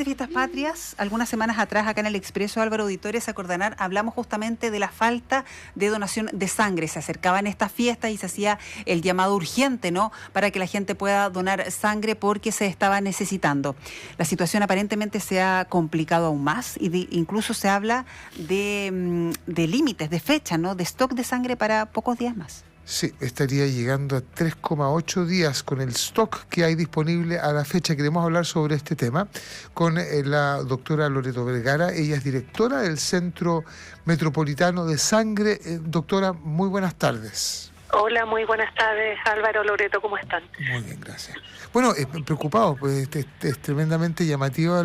de Fiestas Patrias, algunas semanas atrás, acá en el Expreso Álvaro Auditores, se acordarán, hablamos justamente de la falta de donación de sangre. Se acercaban estas fiestas y se hacía el llamado urgente, ¿no?, para que la gente pueda donar sangre porque se estaba necesitando. La situación aparentemente se ha complicado aún más y incluso se habla de límites, de fecha, ¿no?, de stock de sangre para pocos días más. Sí, estaría llegando a 3,8 días con el stock que hay disponible a la fecha. Queremos hablar sobre este tema con la doctora Loreto Vergara. Ella es directora del Centro Metropolitano de Sangre. Doctora, muy buenas tardes. Hola, muy buenas tardes, Álvaro, Loreto, ¿cómo están? Muy bien, gracias. Bueno, preocupado, pues es tremendamente llamativa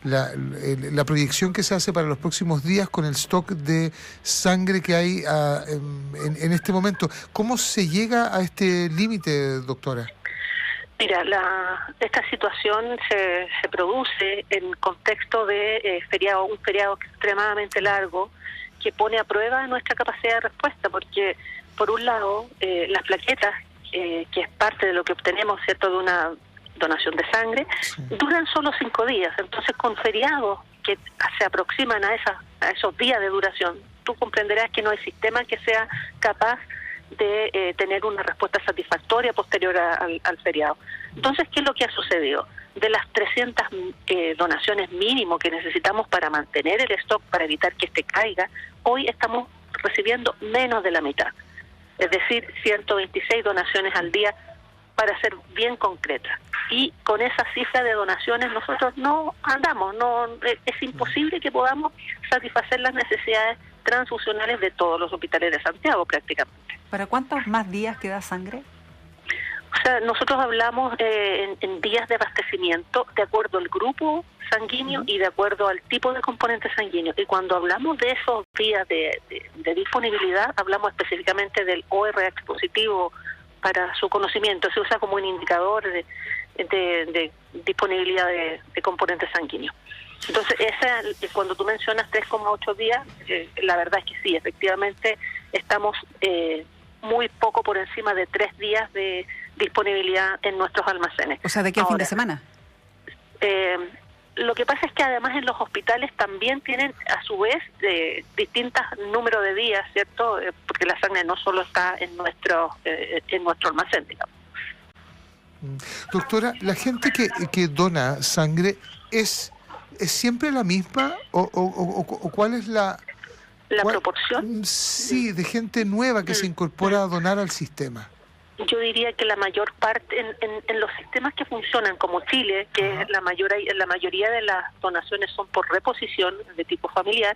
la proyección que se hace para los próximos días con el stock de sangre que hay en este momento. ¿Cómo se llega a este límite, doctora? Mira, esta situación se produce en contexto de un feriado extremadamente largo que pone a prueba nuestra capacidad de respuesta, porque por un lado las plaquetas, que es parte de lo que obtenemos, ¿cierto?, de una donación de sangre, sí, duran solo 5 días. Entonces, con feriados que se aproximan a esos días de duración, tú comprenderás que no hay sistema que sea capaz de tener una respuesta satisfactoria posterior al feriado. Entonces, ¿qué es lo que ha sucedido? De las 300 donaciones mínimo que necesitamos para mantener el stock, para evitar que este caiga, hoy estamos recibiendo menos de la mitad. Es decir, 126 donaciones al día, para ser bien concreta. Y con esa cifra de donaciones nosotros no andamos, es imposible que podamos satisfacer las necesidades transfusionales de todos los hospitales de Santiago prácticamente. ¿Para cuántos más días queda sangre? O sea, nosotros hablamos en días de abastecimiento de acuerdo al grupo sanguíneo y de acuerdo al tipo de componente sanguíneo. Y cuando hablamos de esos días de disponibilidad, hablamos específicamente del ORH positivo. Para su conocimiento, se usa como un indicador de disponibilidad de componentes sanguíneos. Entonces, cuando tú mencionas 3,8 días, la verdad es que sí, efectivamente estamos muy poco por encima de 3 días de disponibilidad en nuestros almacenes. O sea, ¿de qué al fin de semana? Lo que pasa es que además en los hospitales también tienen a su vez distintos números de días, ¿cierto? Porque la sangre no solo está en nuestro almacén, digamos. Doctora, ¿la gente que dona sangre es siempre la misma o cuál es la proporción? Sí, de gente nueva que se incorpora a donar al sistema. Yo diría que la mayor parte, en los sistemas que funcionan como Chile, que es la mayoría de las donaciones son por reposición de tipo familiar,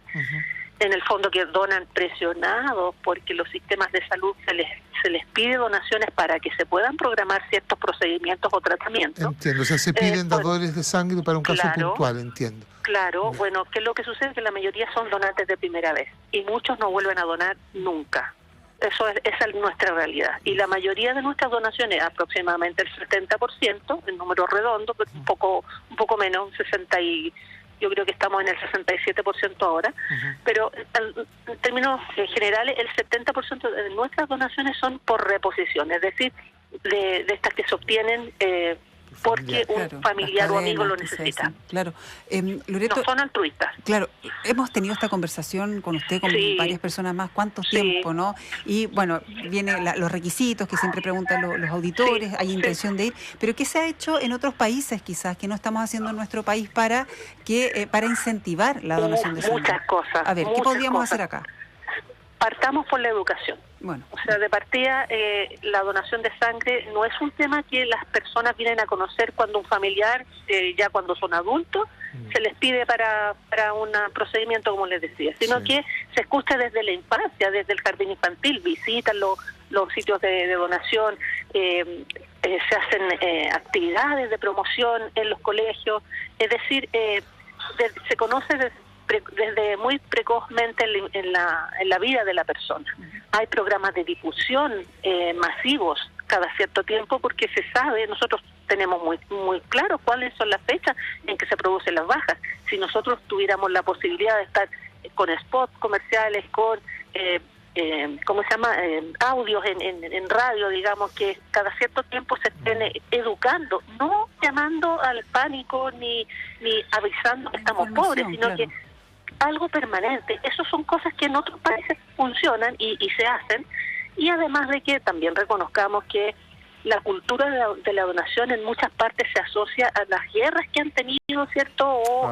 en el fondo que donan presionados porque los sistemas de salud se les pide donaciones para que se puedan programar ciertos procedimientos o tratamientos. Entiendo, o sea, se piden dadores de sangre para un caso puntual, entiendo. Claro, bueno, ¿qué es lo que sucede? Que la mayoría son donantes de primera vez y muchos no vuelven a donar nunca. Esa es nuestra realidad. Y la mayoría de nuestras donaciones, aproximadamente el 70%, en número redondo, pero un poco menos, yo creo que estamos en el 67% ahora, pero en términos generales, el 70% de nuestras donaciones son por reposición, es decir, de estas que se obtienen porque un familiar o amigo lo necesita. Claro. Loreto, no son altruistas. Claro, hemos tenido esta conversación con usted, con varias personas más. ¿Cuánto tiempo, no? Y bueno, vienen los requisitos que siempre preguntan los auditores, hay intención de ir. Pero ¿qué se ha hecho en otros países quizás que no estamos haciendo en nuestro país para incentivar la donación de sangre? Muchas cosas. A ver, ¿qué podríamos hacer acá? Partamos por la educación. Bueno. O sea, de partida, la donación de sangre no es un tema que las personas vienen a conocer cuando un familiar, ya cuando son adultos, se les pide para un procedimiento, como les decía, sino que se escucha desde la infancia, desde el jardín infantil, visitan los sitios de donación, se hacen actividades de promoción en los colegios, es decir, se conoce desde muy precozmente en la vida de la persona. Hay programas de difusión masivos cada cierto tiempo porque se sabe, nosotros tenemos muy claro cuáles son las fechas en que se producen las bajas. Si nosotros tuviéramos la posibilidad de estar con spots comerciales, con ¿cómo se llama? Audios en radio, digamos, que cada cierto tiempo se estén educando, no llamando al pánico ni avisando que estamos pobres, sino claro, que algo permanente. Esas son cosas que en otros países funcionan y se hacen, y además de que también reconozcamos que la cultura de la donación en muchas partes se asocia a las guerras que han tenido, ¿cierto? O,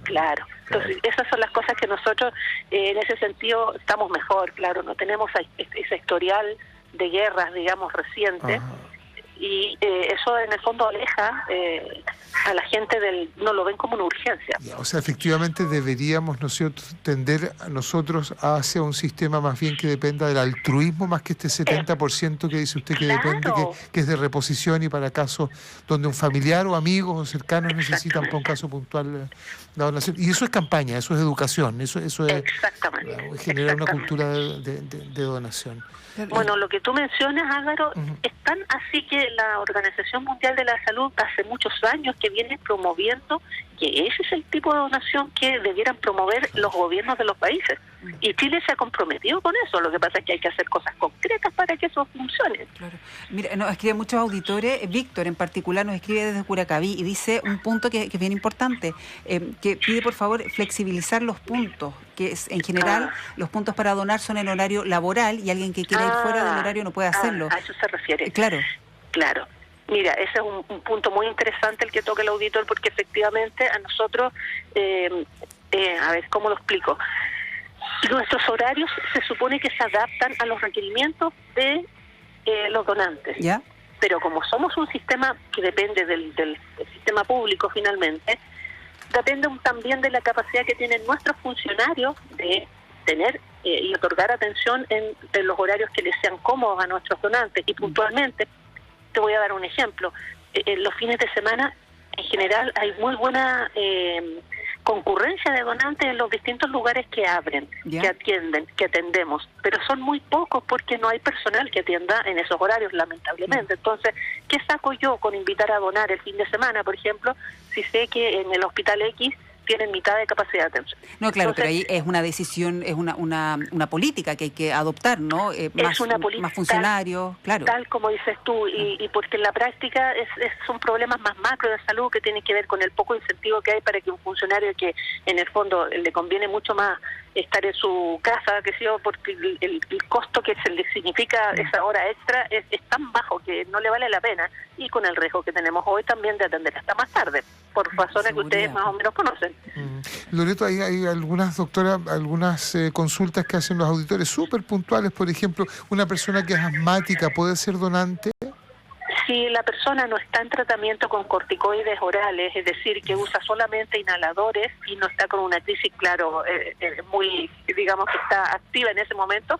claro. Entonces, esas son las cosas que nosotros, en ese sentido, estamos mejor, claro. No tenemos ese historial de guerras, digamos, reciente. Y eso, en el fondo, aleja a la gente no lo ven como una urgencia. O sea, efectivamente deberíamos nosotros tender nosotros hacia un sistema más bien que dependa del altruismo, más que este 70% que dice usted que depende, que es de reposición y para casos donde un familiar o amigos o cercanos necesitan para un caso puntual la donación. Y eso es campaña, eso es educación, eso es generar una cultura de donación. Bueno, lo que tú mencionas, Álvaro, es tan así que la Organización Mundial de la Salud hace muchos años que viene promoviendo que ese es el tipo de donación que debieran promover los gobiernos de los países. Y Chile se ha comprometido con eso. Lo que pasa es que hay que hacer cosas concretas para que eso funcione. Claro. Mira, nos escriben muchos auditores, Víctor en particular nos escribe desde Curacaví y dice un punto que es bien importante, que pide por favor flexibilizar los puntos, que es, en general los puntos para donar son en horario laboral y alguien que quiera ir fuera del horario no puede hacerlo. A eso se refiere. Claro. Mira, ese es un punto muy interesante el que toca el auditor, porque efectivamente a nosotros, a ver, ¿cómo lo explico? Nuestros horarios se supone que se adaptan a los requerimientos de los donantes. ¿Ya? Pero como somos un sistema que depende del sistema público finalmente, depende también de la capacidad que tienen nuestros funcionarios de tener y otorgar atención en los horarios que les sean cómodos a nuestros donantes. Y puntualmente, te voy a dar un ejemplo. En los fines de semana, en general, hay muy buena concurrencia de donantes en los distintos lugares que abren, que atienden, que atendemos, pero son muy pocos porque no hay personal que atienda en esos horarios, lamentablemente. Entonces, ¿qué saco yo con invitar a donar el fin de semana, por ejemplo, si sé que en el hospital X tienen mitad de capacidad de atención? No, claro, entonces, pero ahí es una decisión, es una política que hay que adoptar, ¿no? Más funcionarios, claro. Tal como dices tú, y porque en la práctica son problemas más macro de salud que tienen que ver con el poco incentivo que hay para que un funcionario que en el fondo le conviene mucho más estar en su casa, que sé yo, porque el costo que se le significa esa hora extra es tan bajo que no le vale la pena, y con el riesgo que tenemos hoy también de atender hasta más tarde, por razones que ustedes más o menos conocen. Loreto, hay algunas, doctora, algunas consultas que hacen los auditores súper puntuales. Por ejemplo, una persona que es asmática, ¿puede ser donante? Si la persona no está en tratamiento con corticoides orales, es decir, que usa solamente inhaladores y no está con una crisis, claro, muy, digamos que está activa en ese momento,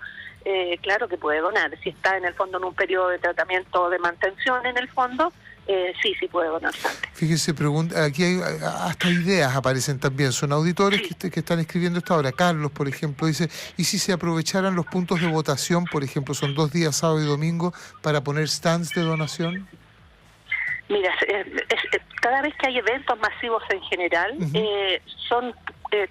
claro que puede donar. Si está en el fondo en un periodo de tratamiento de mantención en el fondo, sí puede donar sangre. Fíjese, aquí hay hasta ideas aparecen también, son auditores que están escribiendo esta hora. Carlos, por ejemplo, dice, ¿y si se aprovecharan los puntos de votación, por ejemplo, son 2 días, sábado y domingo, para poner stands de donación? Mira, cada vez que hay eventos masivos en general, son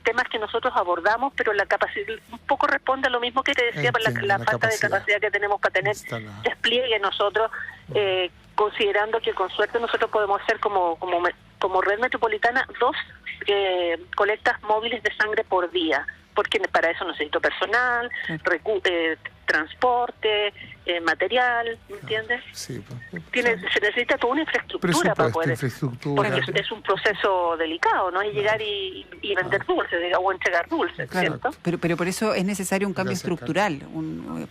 temas que nosotros abordamos, pero la capacidad un poco responde a lo mismo que te decía, por la falta de capacidad que tenemos para tener despliegue nosotros, considerando que con suerte nosotros podemos hacer como red metropolitana 2 colectas móviles de sangre por día, porque para eso necesito personal, transporte, material, ¿me entiendes? Sí, se necesita toda una infraestructura para poder, porque es un proceso delicado, no es llegar y vender dulces, o entregar dulces, ¿cierto? Pero por eso es necesario un cambio estructural,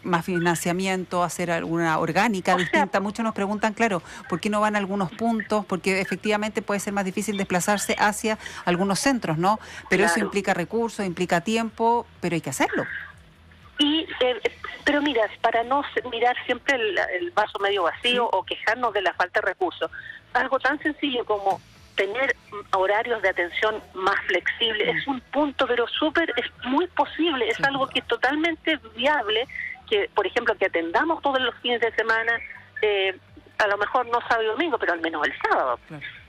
más financiamiento, hacer alguna orgánica distinta. Muchos nos preguntan, claro, ¿por qué no van a algunos puntos? Porque efectivamente puede ser más difícil desplazarse hacia algunos centros, ¿no? Pero eso implica recursos, implica tiempo, pero hay que hacerlo. Pero mira, para no mirar siempre el vaso medio vacío o quejarnos de la falta de recursos, algo tan sencillo como tener horarios de atención más flexibles es un punto, pero es muy posible, es algo que es totalmente viable, que por ejemplo que atendamos todos los fines de semana, a lo mejor no sábado y domingo, pero al menos el sábado,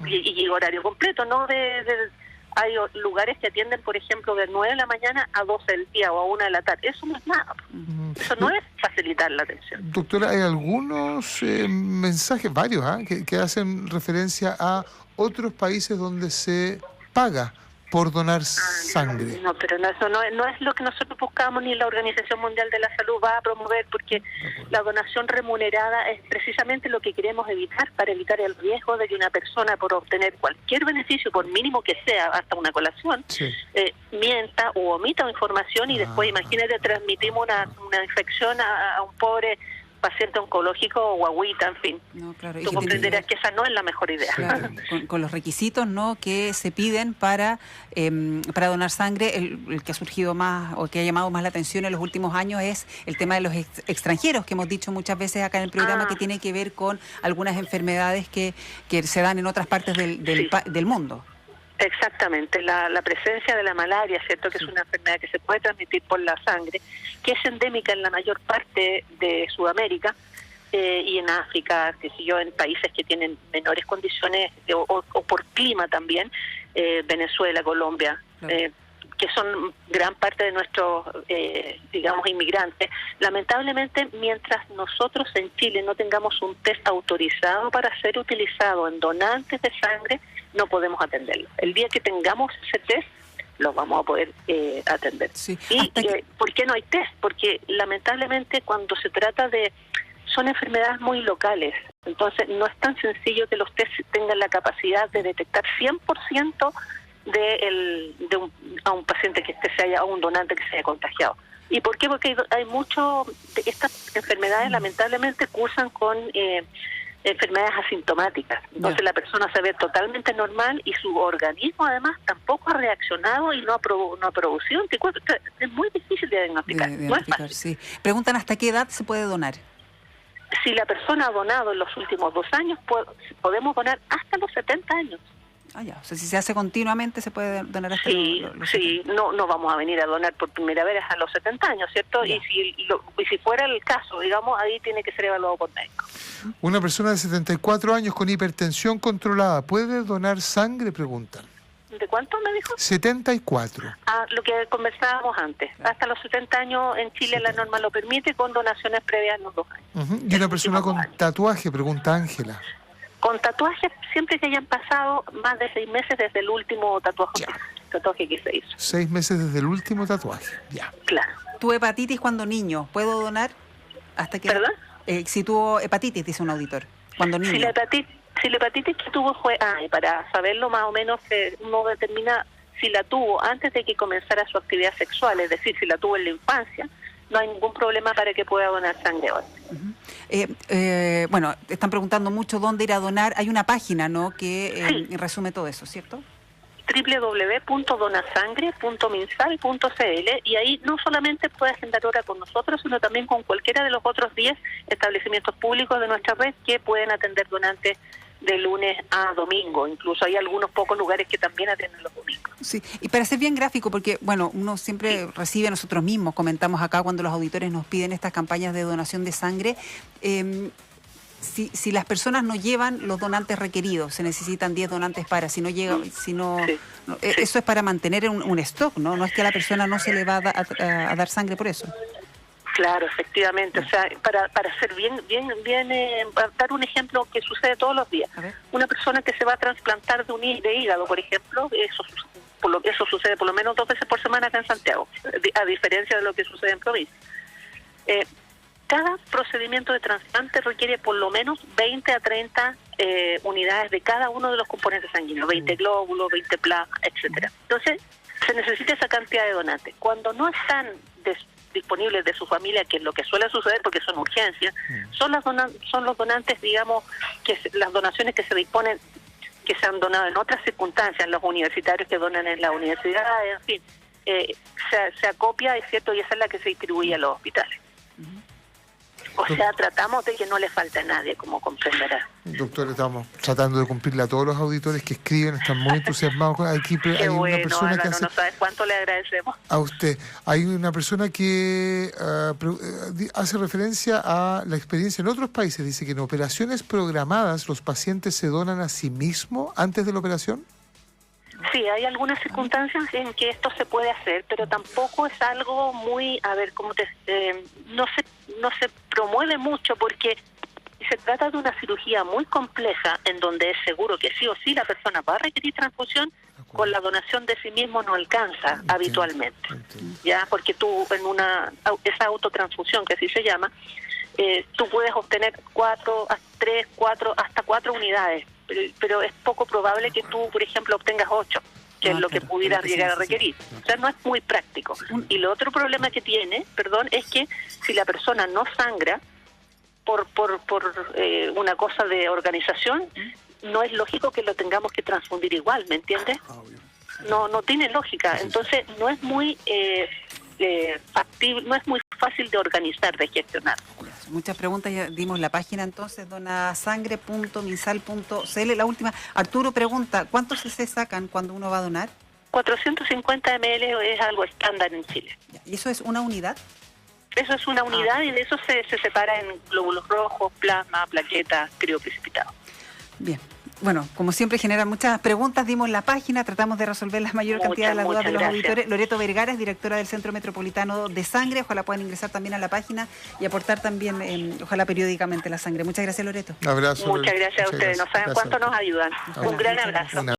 y horario completo, no hay lugares que atienden, por ejemplo, de 9 de la mañana a 12 del día o a 1 de la tarde. Eso no es nada. Eso no es facilitar la atención. Doctora, hay algunos mensajes, varios, que hacen referencia a otros países donde se paga por donar sangre. No, pero eso no es lo que nosotros buscamos, ni la Organización Mundial de la Salud va a promover, porque la donación remunerada es precisamente lo que queremos evitar, para evitar el riesgo de que una persona, por obtener cualquier beneficio, por mínimo que sea, hasta una colación, mienta u omita información y después, imagínate, transmitimos una infección a un pobre paciente oncológico o guagüita, en fin. No, claro. Tú comprenderás que esa no es la mejor idea. Claro, con los requisitos, ¿no?, que se piden para donar sangre. El que ha surgido más o que ha llamado más la atención en los últimos años es el tema de los extranjeros, que hemos dicho muchas veces acá en el programa, que tiene que ver con algunas enfermedades que se dan en otras partes del mundo. Exactamente, la presencia de la malaria, ¿cierto?, que es una enfermedad que se puede transmitir por la sangre, que es endémica en la mayor parte de Sudamérica y en África, que sé yo, en países que tienen menores condiciones o por clima también, Venezuela, Colombia, que son gran parte de nuestros, digamos, inmigrantes. Lamentablemente, mientras nosotros en Chile no tengamos un test autorizado para ser utilizado en donantes de sangre, no podemos atenderlo. El día que tengamos ese test, lo vamos a poder atender. Sí. ¿Y por qué no hay test? Porque lamentablemente cuando se trata son enfermedades muy locales, entonces no es tan sencillo que los test tengan la capacidad de detectar 100% a un paciente a un donante que se haya contagiado. ¿Y por qué? Porque hay mucho de estas enfermedades lamentablemente cursan con enfermedades asintomáticas. Entonces la persona se ve totalmente normal y su organismo además tampoco ha reaccionado y no ha producido anticuerpos. Es muy difícil de diagnosticar. No es fácil. Sí. Preguntan hasta qué edad se puede donar. Si la persona ha donado en los últimos 2 años, podemos donar hasta los 70 años. Ya. O sea, si se hace continuamente, se puede donar hasta los 70. No vamos a venir a donar por primera vez a los 70 años, ¿cierto? Y si fuera el caso, digamos, ahí tiene que ser evaluado por médico. Una persona de 74 años con hipertensión controlada, ¿puede donar sangre? Preguntan. ¿De cuánto me dijo? 74. Lo que conversábamos antes. Hasta los 70 años en Chile la norma lo permite, con donaciones previas en los 2 años. Y una persona con tatuaje, pregunta Ángela. Con tatuajes, siempre que hayan pasado más de 6 meses desde el último tatuaje que se hizo. 6 meses desde el último tatuaje, ya. Claro. ¿Tu hepatitis cuando niño, puedo donar? ¿Hasta que? ¿Perdón? Si tuvo hepatitis, dice un auditor, cuando niño. Si la hepatitis que tuvo fue y para saberlo más o menos, uno determina si la tuvo antes de que comenzara su actividad sexual, es decir, si la tuvo en la infancia, no hay ningún problema para que pueda donar sangre hoy. Bueno, están preguntando mucho dónde ir a donar. Hay una página, ¿no?, que resume todo eso, ¿cierto? www.donasangre.minsal.cl, y ahí no solamente puede agendar hora con nosotros, sino también con cualquiera de los otros 10 establecimientos públicos de nuestra red que pueden atender donantes de lunes a domingo. Incluso hay algunos pocos lugares que también atienden los domingos. Sí, y para ser bien gráfico, porque bueno, uno siempre recibe, nosotros mismos comentamos acá cuando los auditores nos piden estas campañas de donación de sangre, si las personas no llevan los donantes requeridos, se necesitan 10 donantes si no llega, eso es para mantener un stock, ¿no? No es que a la persona no se le va a dar sangre por eso. Claro, efectivamente. O sea, para ser bien, para dar un ejemplo que sucede todos los días. Una persona que se va a trasplantar de hígado, por ejemplo, eso sucede por lo menos 2 veces por semana acá en Santiago, a diferencia de lo que sucede en provincia. Cada procedimiento de trasplante requiere por lo menos 20 a 30 unidades de cada uno de los componentes sanguíneos, 20 glóbulos, 20 plasmas, etcétera. Entonces, se necesita esa cantidad de donantes. Cuando no están disponibles de su familia, que es lo que suele suceder porque son urgencias, son los donantes, digamos, las donaciones que se disponen, que se han donado en otras circunstancias, los universitarios que donan en la universidad, en fin, se acopia, es cierto, y esa es la que se distribuye a los hospitales. O sea, tratamos de que no le falte a nadie, como comprenderá. Doctor, estamos tratando de cumplirle a todos los auditores que escriben, están muy entusiasmados. Aquí Qué hay bueno, una persona Álvaro, que hace... no sabes cuánto le agradecemos. A usted. Hay una persona que hace referencia a la experiencia en otros países. Dice que en operaciones programadas los pacientes se donan a sí mismos antes de la operación. Sí, hay algunas circunstancias en que esto se puede hacer, pero tampoco es algo muy, no se promueve mucho porque se trata de una cirugía muy compleja en donde es seguro que sí o sí la persona va a requerir transfusión. Con la donación de sí mismo no alcanza habitualmente, ya, porque tú esa autotransfusión, que así se llama, tú puedes obtener 3, 4, hasta 4 unidades, pero es poco probable que tú, por ejemplo, obtengas 8, que es lo que pudieras llegar a requerir. O sea, no es muy práctico. Y el otro problema que tiene, es que si la persona no sangra por una cosa de organización, no es lógico que lo tengamos que transfundir igual, ¿me entiendes? No tiene lógica. Entonces, no es muy factible, no es muy fácil de organizar, de gestionar. Muchas preguntas, ya dimos la página entonces, donasangre.minsal.cl. La última, Arturo pregunta, ¿cuántos cc sacan cuando uno va a donar? 450 ml es algo estándar en Chile. ¿Y eso es una unidad? Eso es una unidad y de eso se separa en glóbulos rojos, plasma, plaquetas, crioprecipitado. Bien. Bueno, como siempre generan muchas preguntas, dimos la página, tratamos de resolver la mayor cantidad de las dudas de los auditores. Loreto Vergara es directora del Centro Metropolitano de Sangre, ojalá puedan ingresar también a la página y aportar también, ojalá periódicamente la sangre. Muchas gracias, Loreto. Un abrazo. Muchas gracias a ustedes, no saben cuánto nos ayudan. Un gran abrazo.